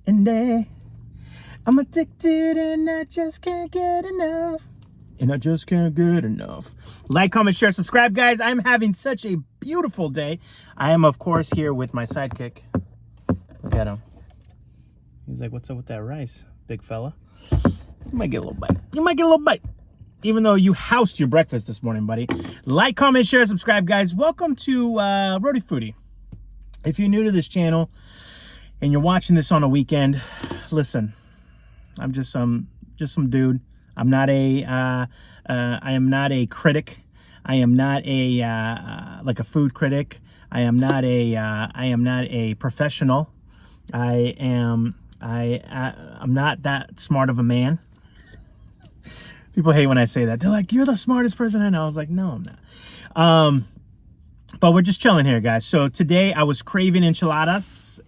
and day. I'm addicted and I just can't get enough. And I just can't get enough. Like, comment, share, subscribe, guys. I'm having such a beautiful day. I am, of course, here with my sidekick. Look at him. He's like, what's up with that rice, big fella? You might get a little bite. You might get a little bite. Even though you housed your breakfast this morning, buddy. Like, comment, share, subscribe, guys. Welcome to rhodyfoody. If you're new to this channel and you're watching this on a weekend, listen, I'm just some dude. I'm not a I am not a critic. I am not a like a food critic. I am not a professional. I'm not that smart of a man. People hate when I say that. They're like, "You're the smartest person I know." I was like, "No, I'm not." But we're just chilling here, guys. So today I was craving enchiladas,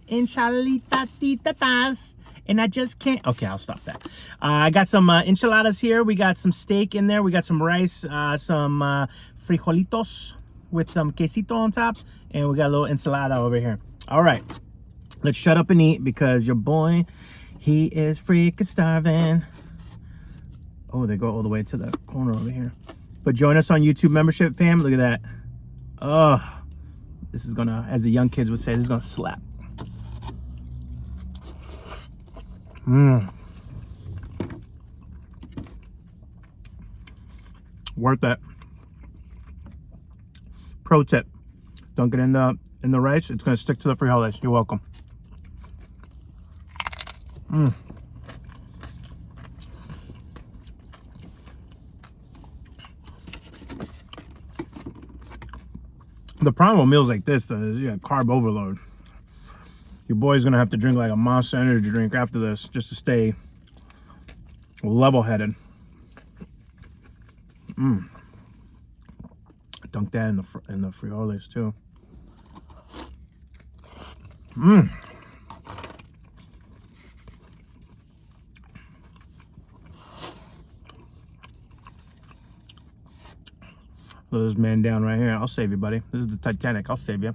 and I just can't. Okay, I'll stop that. I got some enchiladas here. We got some steak in there. We got some rice, some frijolitos with some quesito on top, and we got a little enchilada over here. All right, let's shut up and eat because your boy, he is freaking starving. Oh, they go all the way to the corner over here. But join us on YouTube membership, fam. Look at that. Oh, this is gonna, as the young kids would say, this is gonna slap. Worth it. Pro tip: dunk it in the rice. It's gonna stick to the frijoles. You're welcome. The problem with meals like this is you got carb overload. Your boy's gonna have to drink like a Monster energy drink after this just to stay level-headed. Dunk that in the frijoles too. Let this man down right here. I'll save you, buddy. This is the Titanic. I'll save you.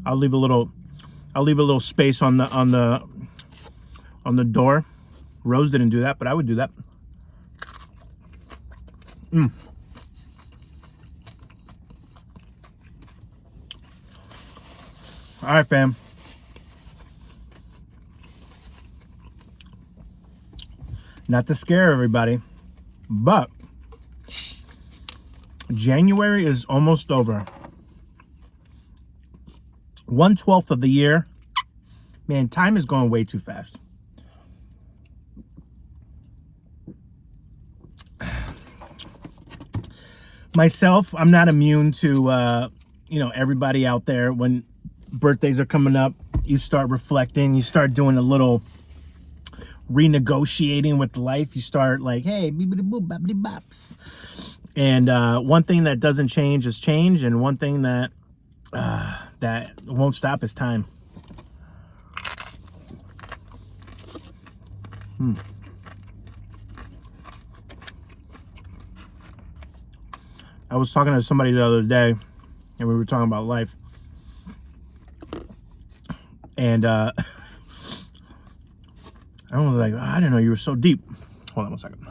I'll leave a little space on the door. Rose didn't do that, but I would do that. All right, fam. Not to scare everybody, but January is almost over. 1/12 of the year. Man, time is going way too fast. Myself, I'm not immune to, everybody out there. When birthdays are coming up, you start reflecting. You start doing a little renegotiating with life. You start like, hey, beepity boop, boppity bops. And one thing that doesn't change is change, and one thing that won't stop is time. I was talking to somebody the other day, and we were talking about life. And I was like, I didn't know you were so deep. Hold on one second.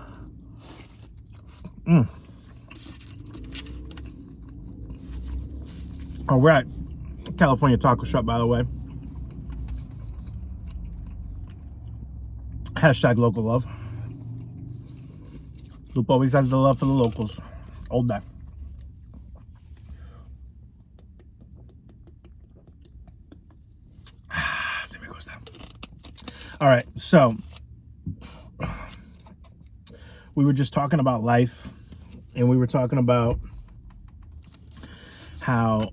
Oh, we're at California Taco Shop, by the way. Hashtag local love. Luke always has the love for the locals. Old that. All right, so we were just talking about life, and we were talking about how,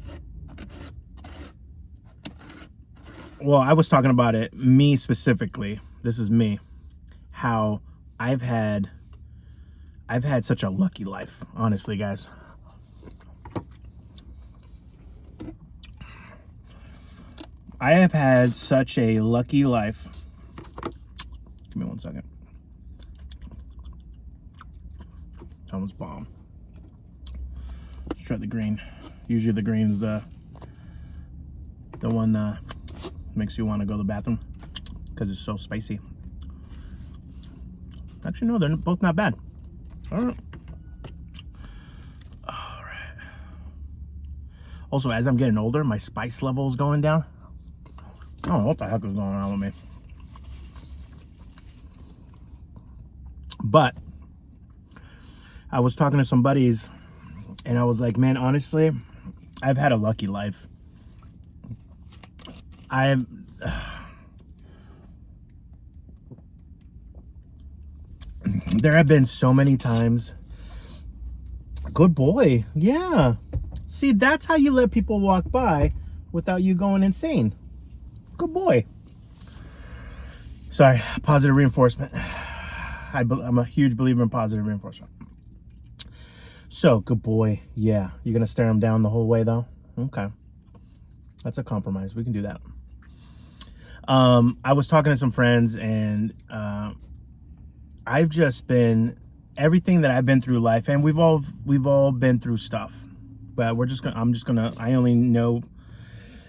well, I was talking about it, me specifically. This is me. How I've had such a lucky life, honestly, guys. I have had such a lucky life. Give me 1 second. That one's bomb. Let's try the green. Usually the green's the one that makes you want to go to the bathroom. because it's so spicy. Actually, no, they're both not bad. All right. All right. Also, as I'm getting older, my spice level is going down. I don't know what the heck is going on with me. But I was talking to some buddies, and I was like, man, honestly, I've had a lucky life. There have been so many times. Good boy. Yeah. See, that's how you let people walk by without you going insane. Good boy. Sorry, positive reinforcement. I'm a huge believer in positive reinforcement. So, good boy. Yeah. You're going to stare him down the whole way, though? Okay. That's a compromise. We can do that. I was talking to some friends, and I've just been, everything that I've been through life, and we've all been through stuff. But I only know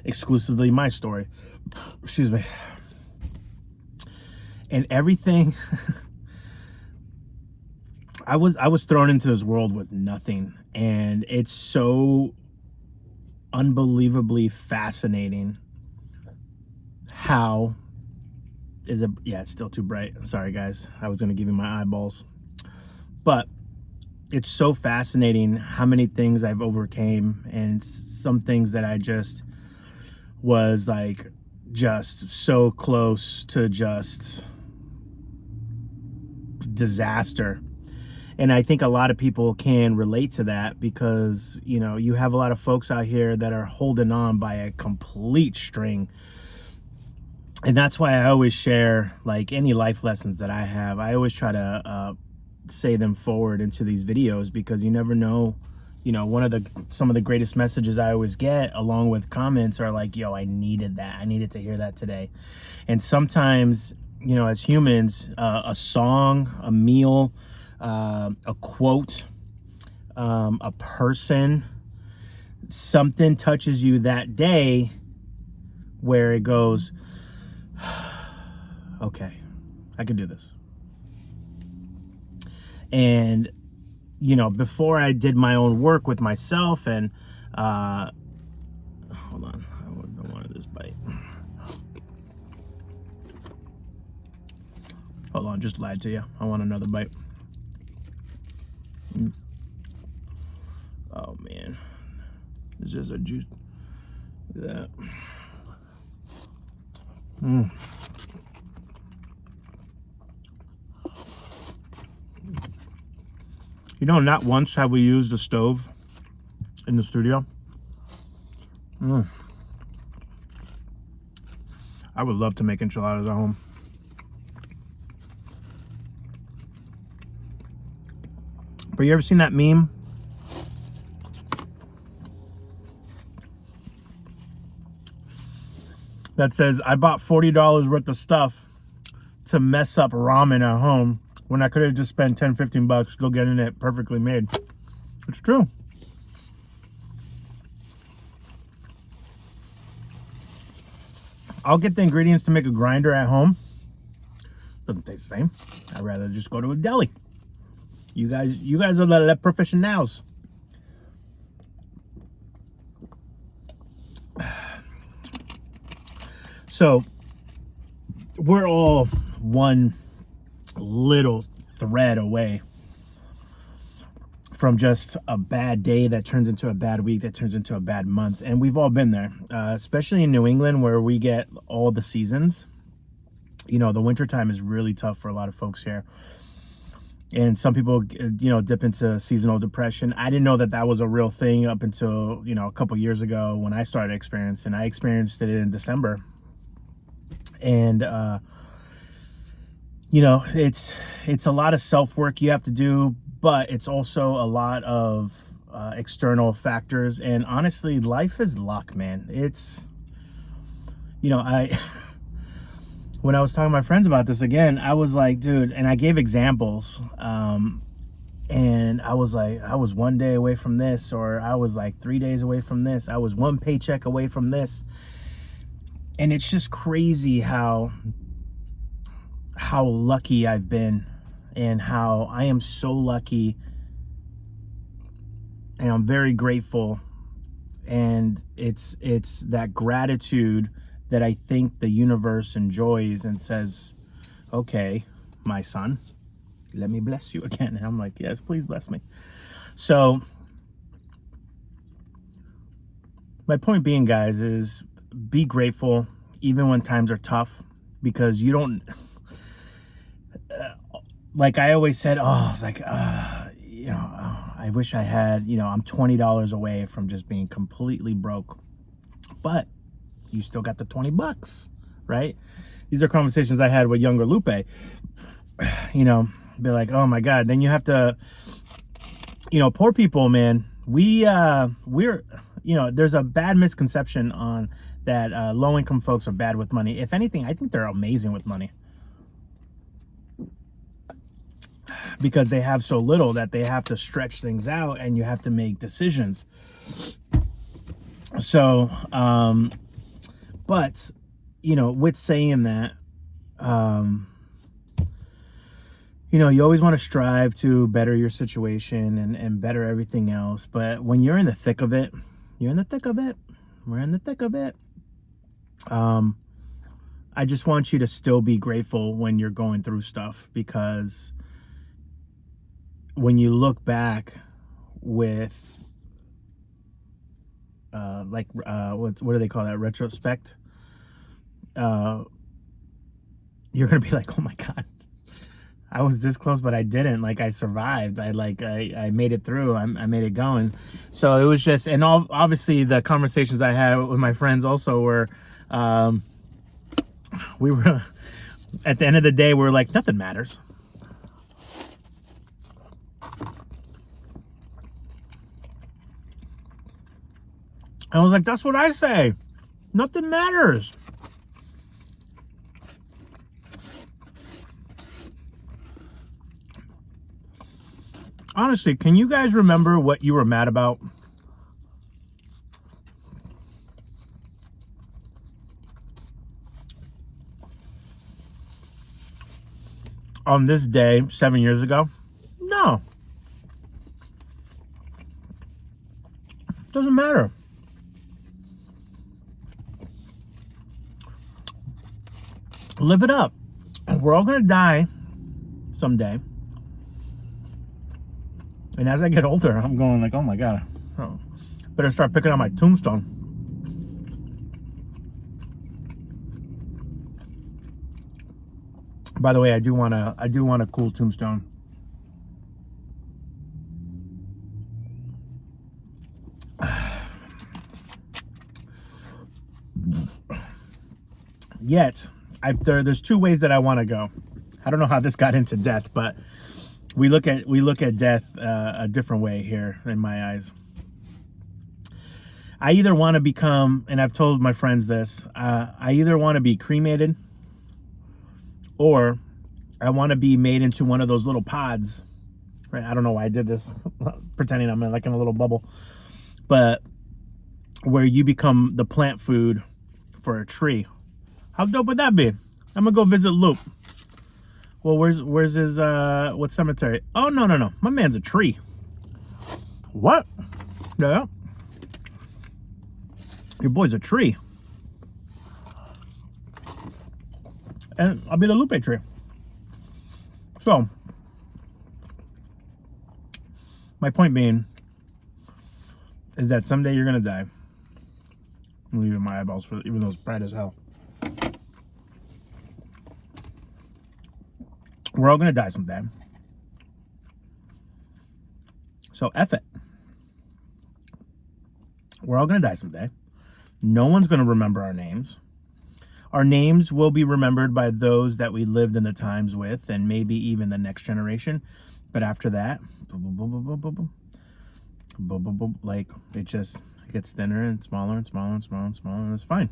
exclusively my story. Excuse me. And everything I was thrown into this world with nothing, and it's so unbelievably fascinating. How is it? Yeah, it's still too bright. Sorry guys, I was gonna give you my eyeballs, but it's so fascinating how many things I've overcame, and some things that I just was like just so close to just disaster. And I think a lot of people can relate to that, because, you know, you have a lot of folks out here that are holding on by a complete string. And that's why I always share, like, any life lessons that I have. I always try to say them forward into these videos, because you never know. You know, some of the greatest messages I always get, along with comments, are like, yo, I needed that. I needed to hear that today. And sometimes, you know, as humans, a song, a meal, a quote, a person, something touches you that day where it goes, okay, I can do this. And, you know, before I did my own work with myself, and hold on, I wanted this bite. Hold on, just lied to you. I want another bite. Oh man, this is a juice. Look at that. You know, not once have we used a stove in the studio. I would love to make enchiladas at home. But you ever seen that meme? That says, I bought $40 worth of stuff to mess up ramen at home, when I could have just spent 10, 15 bucks go getting it perfectly made. It's true. I'll get the ingredients to make a grinder at home. Doesn't taste the same. I'd rather just go to a deli. You guys are the professionals. So we're all one little thread away from just a bad day that turns into a bad week, that turns into a bad month. And we've all been there, especially in New England, where we get all the seasons. You know, the wintertime is really tough for a lot of folks here. And some people, you know, dip into seasonal depression. I didn't know that that was a real thing up until, you know, a couple years ago when I started experiencing. I experienced it in December. And, you know, it's a lot of self-work you have to do, but it's also a lot of external factors. And honestly, life is luck, man. It's, you know, when I was talking to my friends about this again, I was like, dude, and I gave examples. And I was like, I was 1 day away from this, or I was like 3 days away from this. I was one paycheck away from this. And it's just crazy how how lucky I've been and how I am so lucky, and I'm very grateful. And it's that gratitude that I think the universe enjoys and says, okay, my son, let me bless you again. And I'm like, yes, please bless me. So my point being, guys, is be grateful even when times are tough, because you don't, like I always said, oh, it's like, you know, I wish I had, you know, I'm $20 away from just being completely broke, but you still got the $20, right? These are conversations I had with younger Lupe, you know, be like, oh my God. Then you have to, you know, poor people, man, we're, you know, there's a bad misconception on that low-income folks are bad with money. If anything, I think they're amazing with money, because they have so little that they have to stretch things out and you have to make decisions. So, but, you know, with saying that, you know, you always want to strive to better your situation and better everything else. But when you're in the thick of it, you're in the thick of it. We're in the thick of it. I just want you to still be grateful when you're going through stuff, because when you look back with what do they call that, retrospect, you're gonna be like, oh my God, I was this close but I didn't, like I survived, I made it through, I made it going. So it was just, and obviously the conversations I had with my friends also were, we were at the end of the day, we were like, nothing matters. I was like, that's what I say. Nothing matters. Honestly, can you guys remember what you were mad about? On this day 7 years ago? No. Doesn't matter. Live it up. We're all gonna die someday. And as I get older, I'm going like, oh my God, better start picking out my tombstone. By the way, I do want a cool tombstone. Yet, there's two ways that I want to go. I don't know how this got into death, but we look at death a different way here in my eyes. I either want to become, and I've told my friends this, I either want to be cremated, or I want to be made into one of those little pods. Right? I don't know why I did this, pretending I'm in a little bubble, but where you become the plant food for a tree. How dope would that be? I'm gonna go visit Luke. Well, where's his what cemetery? Oh, no. My man's a tree. What? Yeah. Your boy's a tree. And I'll be the Lupe tree. So, my point being is that someday you're gonna die. I'm leaving my eyeballs for, even though it's bright as hell. We're all gonna die someday. So F it. We're all gonna die someday. No one's gonna remember our names. Our names will be remembered by those that we lived in the times with, and maybe even the next generation. But after that, like it just gets thinner and smaller and smaller and smaller and smaller, and it's fine.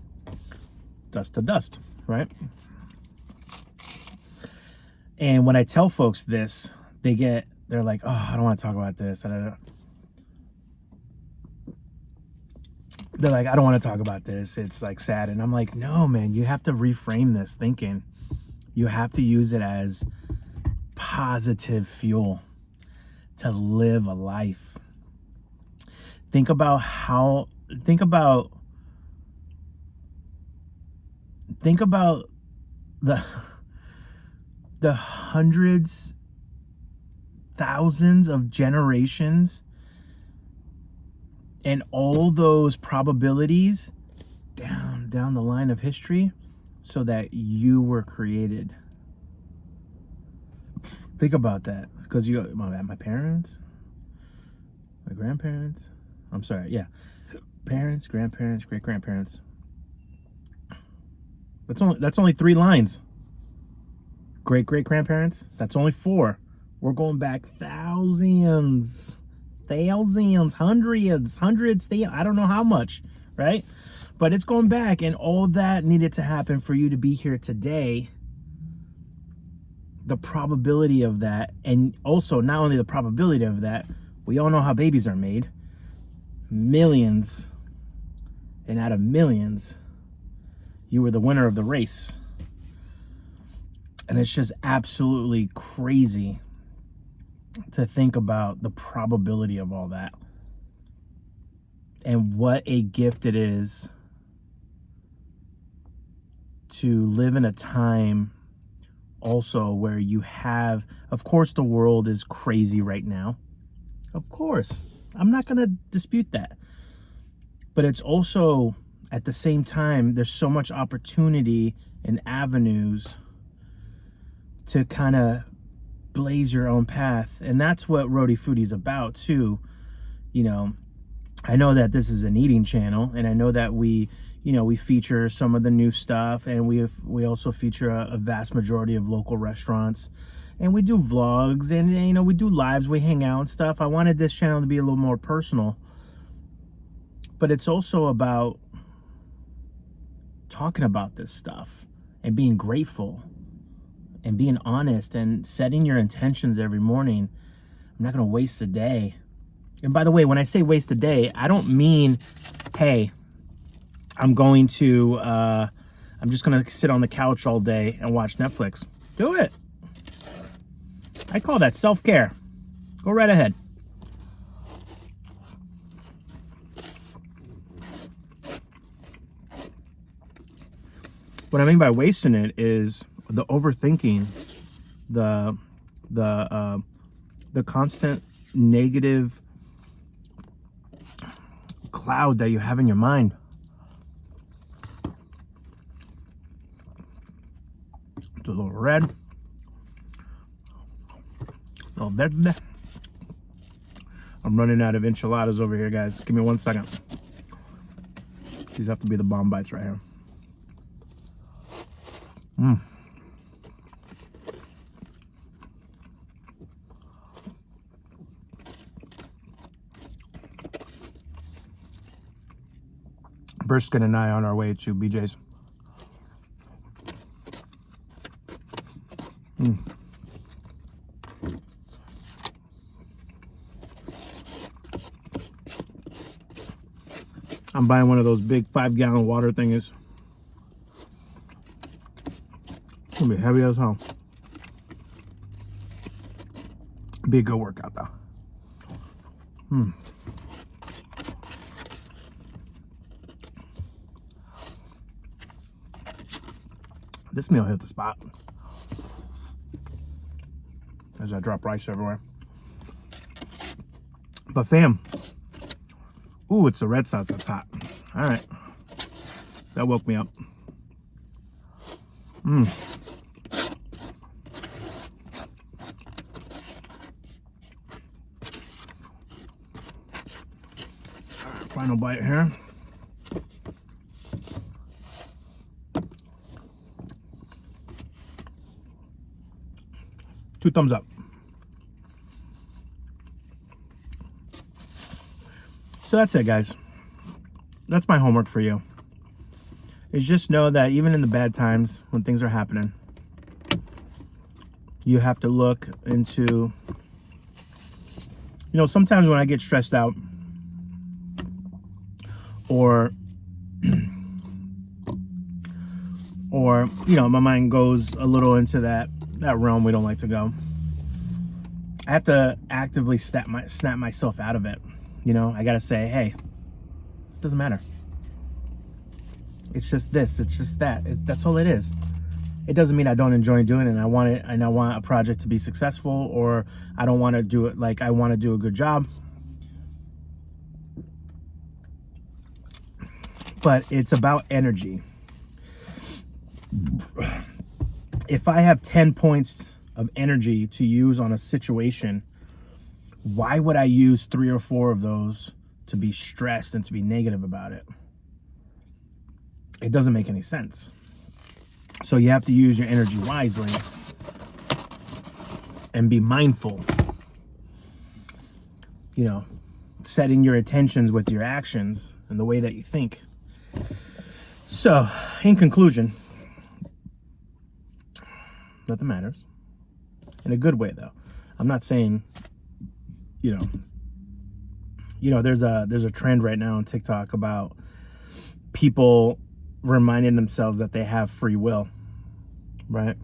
Dust to dust, right? And when I tell folks this, they're like, oh, I don't want to talk about this. They're like, I don't want to talk about this. It's like sad. And I'm like, no, man, you have to reframe this thinking. You have to use it as positive fuel to live a life. Think about the hundreds, thousands of generations and all those probabilities down the line of history so that you were created. Think about that. Because my parents, my grandparents, I'm sorry, yeah. Parents, grandparents, great-grandparents. That's only 3 lines. Great-great-grandparents, that's only 4. We're going back thousands, hundreds, I don't know how much, right? But it's going back, and all that needed to happen for you to be here today. The probability of that, and also not only the probability of that, we all know how babies are made. Millions, and out of millions, you were the winner of the race. And it's just absolutely crazy to think about the probability of all that. And what a gift it is to live in a time also where you have, of course, the world is crazy right now. Of course, I'm not going to dispute that. But it's also, at the same time, there's so much opportunity and avenues to kind of blaze your own path. And that's what rhodyfoody is about too. You know, I know that this is an eating channel, and I know that we feature some of the new stuff, and we also feature a vast majority of local restaurants, and we do vlogs, and we do lives, we hang out and stuff. I wanted this channel to be a little more personal, but it's also about talking about this stuff and being grateful and being honest and setting your intentions every morning. I'm not going to waste a day. And by the way, when I say waste a day, I don't mean, hey, I'm just going to sit on the couch all day and watch Netflix. Do it. I call that self-care. Go right ahead. What I mean by wasting it is the overthinking, the constant negative cloud that you have in your mind. It's a little red, a little verde. I'm running out of enchiladas over here, guys. Give me 1 second. These have to be the bomb bites right here. Brisket and I on our way to BJ's. I'm buying one of those big 5-gallon water things. It's gonna be heavy as hell. Be a good workout though. This meal hit the spot. As I drop rice everywhere. But fam, ooh, it's the red sauce that's hot. All right, that woke me up. All right, final bite here. Two thumbs up. So that's it, guys. That's my homework for you. Is just know that even in the bad times, when things are happening, you have to look into, sometimes when I get stressed out or or, you know, my mind goes a little into that realm we don't like to go, I have to actively snap myself out of it. You know, I got to say, hey, it doesn't matter. It's just this, it's just that. That's all it is. It doesn't mean I don't enjoy doing it and I want a project to be successful, or I don't want to do it like I want to do a good job. But it's about energy. If I have 10 points of energy to use on a situation, why would I use 3 or 4 of those to be stressed and to be negative about it? It doesn't make any sense. So you have to use your energy wisely and be mindful. You know, setting your intentions with your actions and the way that you think. So, in conclusion, nothing matters. In a good way, though. I'm not saying, you know, there's a trend right now on TikTok about people reminding themselves that they have free will, right?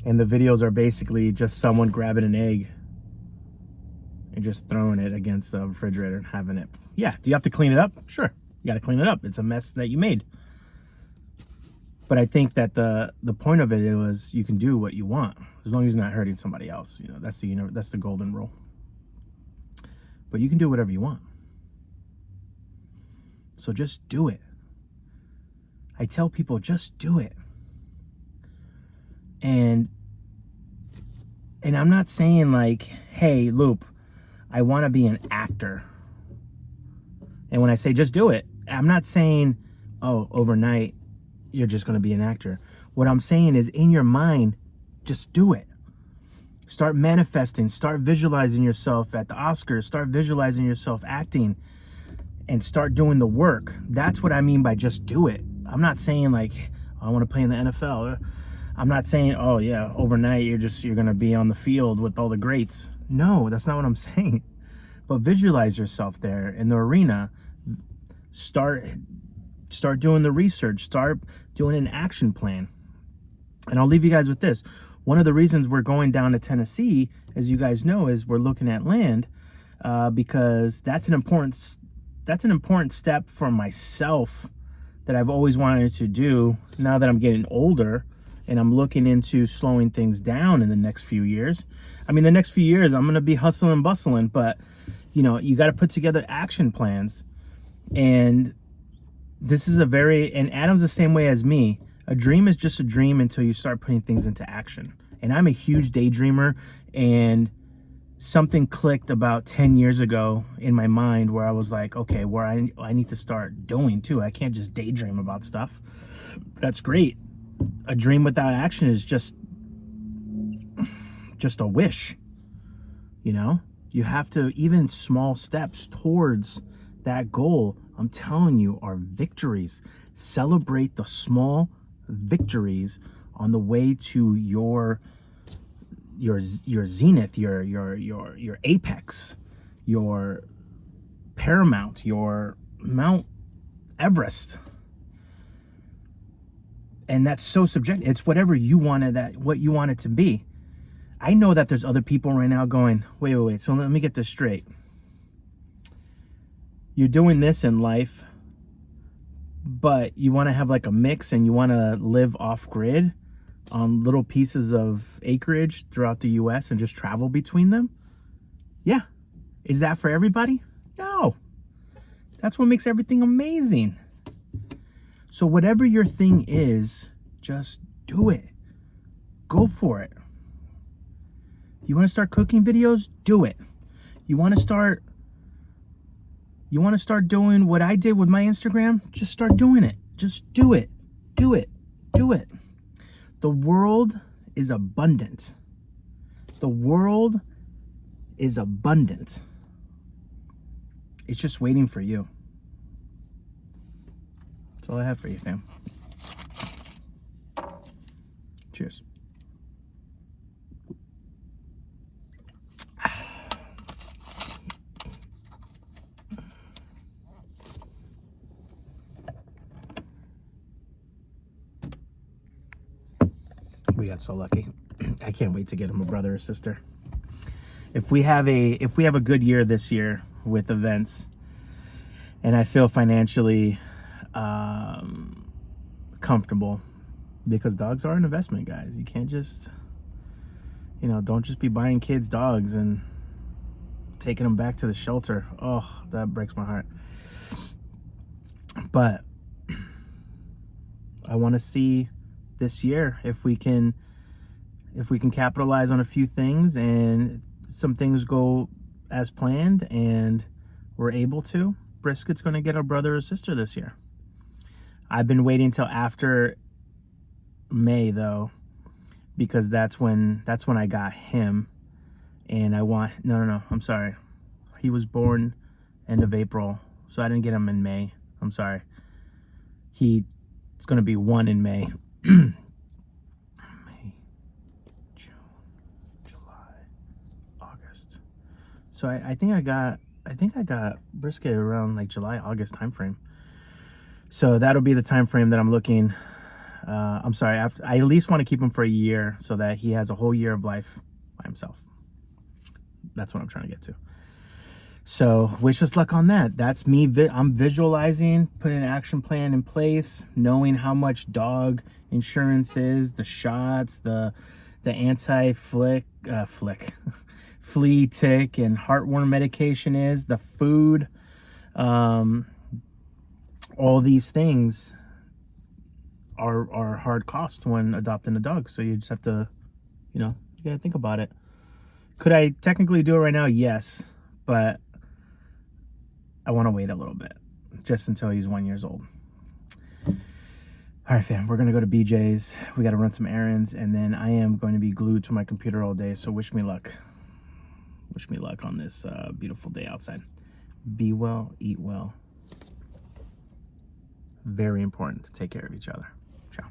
And the videos are basically just someone grabbing an egg and just throwing it against the refrigerator and having it. Yeah, do you have to clean it up? Sure, you got to clean it up. It's a mess that you made. But I think that the point of it was you can do what you want as long as you're not hurting somebody else. You know, that's the golden rule. But you can do whatever you want. So just do it. I tell people, just do it. And I'm not saying like, hey, Loop, I want to be an actor. And when I say just do it, I'm not saying, oh, overnight, you're just going to be an actor. What I'm saying is in your mind, just do it. Start manifesting, start visualizing yourself at the Oscars, start visualizing yourself acting, and start doing the work. That's what I mean by just do it. I'm not saying like, I want to play in the NFL. I'm not saying, oh yeah, overnight you're going to be on the field with all the greats. No, that's not what I'm saying. But visualize yourself there in the arena. Start doing the research, start doing an action plan. And I'll leave you guys with this. One of the reasons we're going down to Tennessee, as you guys know, is we're looking at land because that's an important step for myself that I've always wanted to do now that I'm getting older and I'm looking into slowing things down in the next few years. I mean, the next few years, I'm going to be hustling and bustling, but you know, you got to put together action plans. And this is and Adam's the same way as me. A dream is just a dream until you start putting things into action. And I'm a huge daydreamer, and something clicked about 10 years ago in my mind where I was like, okay, where I need to start doing too. I can't just daydream about stuff. That's great. A dream without action is just a wish. You know, you have to, even small steps towards that goal, I'm telling you, are victories. Celebrate the small victories on the way to your zenith, your apex, your paramount, your Mount Everest. And that's so subjective. It's whatever you wanted what you want it to be. I know that there's other people right now going, wait. So let me get this straight. You're doing this in life, but you want to have like a mix and you want to live off grid on little pieces of acreage throughout the US and just travel between them? Yeah. Is that for everybody? No. That's what makes everything amazing. So whatever your thing is, just do it. Go for it. You want to start cooking videos? Do it. You want to start doing what I did with my Instagram? Just start doing it. Just do it. Do it. Do it. The world is abundant. The world is abundant. It's just waiting for you. That's all I have for you, fam. Cheers. got so lucky. I can't wait to get him a brother or sister. If we have a good year this year with events, and I feel financially comfortable, because dogs are an investment, guys. You can't just, you know, don't just be buying kids dogs and taking them back to the shelter. Oh, that breaks my heart. But I want to see this year if we can capitalize on a few things and some things go as planned and we're able to. Brisket's going to get a brother or sister this year. I've been waiting till after May though, because that's when I got him. And I want, no, I'm sorry. He was born end of April, so I didn't get him in May. I'm sorry. It's going to be 1 in May. May, June, July, August. So I think I got Brisket around like July, August timeframe. So that'll be the time frame that I'm looking. I'm sorry. I at least want to keep him for a year so that he has a whole year of life by himself. That's what I'm trying to get to. So wish us luck on that. That's me. I'm visualizing, putting an action plan in place, knowing how much dog insurance is, the shots, the anti-flea, tick, and heartworm medication is, the food, all these things are hard costs when adopting a dog. So you just have to, you know, you gotta think about it. Could I technically do it right now? Yes, but I want to wait a little bit, just until he's 1 year old. All right, fam, we're gonna go to BJ's. We gotta run some errands, and then I am going to be glued to my computer all day. So wish me luck. Wish me luck on this beautiful day outside. Be well, eat well. Very important to take care of each other. Ciao.